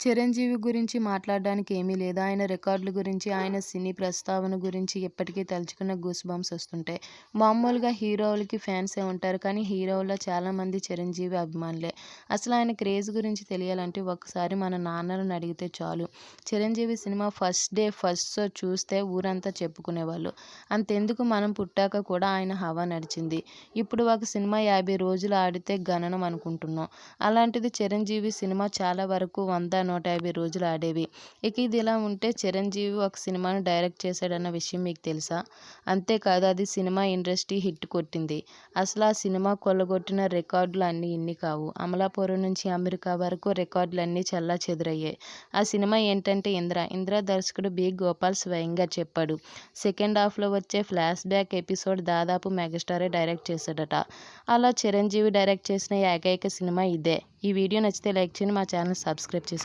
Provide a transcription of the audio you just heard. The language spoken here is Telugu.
చిరంజీవి గురించి మాట్లాడడానికి ఏమీ లేదు. ఆయన రికార్డుల గురించి, ఆయన సినీ ప్రస్తావన గురించి ఎప్పటికీ తలుచుకున్న గూస్ బంప్స్ వస్తుంటాయి. మామూలుగా హీరోలకి ఫ్యాన్సే ఉంటారు. కానీ హీరోల్లో చాలామంది చిరంజీవి అభిమానులే. అసలు ఆయన క్రేజ్ గురించి తెలియాలంటే ఒక్కసారి మన నాన్నలను అడిగితే చాలు. Chiranjeevi cinema first day first show చూస్తే ఊరంతా చెప్పుకునేవాళ్ళు. అంతెందుకు మనం పుట్టాక కూడా ఆయన హవా నడిచింది. ఇప్పుడు ఒక సినిమా 50 రోజులు ఆడితే గణనం అనుకుంటున్నాం. అలాంటిది చిరంజీవి సినిమా చాలా వరకు 100, 150 రోజులు ఆడేవి. ఇక ఇది ఇలా ఉంటే చిరంజీవి ఒక సినిమాను డైరెక్ట్ చేశాడన్న విషయం మీకు తెలుసా? అంతేకాదు అది సినిమా ఇండస్ట్రీ హిట్ కొట్టింది. అసలు ఆ సినిమా కొల్లగొట్టిన రికార్డులు అన్నీ ఇన్ని కావు. అమలాపురం నుంచి అమెరికా వరకు రికార్డులన్నీ చెల్లాచెదురయ్యాయి. ఆ సినిమా ఏంటంటే 'ఇంద్ర'. 'ఇంద్ర' దర్శకుడు బి. గోపాల్ స్వయంగా చెప్పాడు. సెకండ్ హాఫ్లో వచ్చే ఫ్లాష్ బ్యాక్ ఎపిసోడ్ దాదాపు మెగాస్టారే డైరెక్ట్ చేశాడట. అలా చిరంజీవి డైరెక్ట్ చేసిన ఏకైక సినిమా ఇదే. ఈ వీడియో నచ్చితే లైక్ చేయండి. మా ఛానల్ సబ్స్క్రైబ్ చేసుకోండి.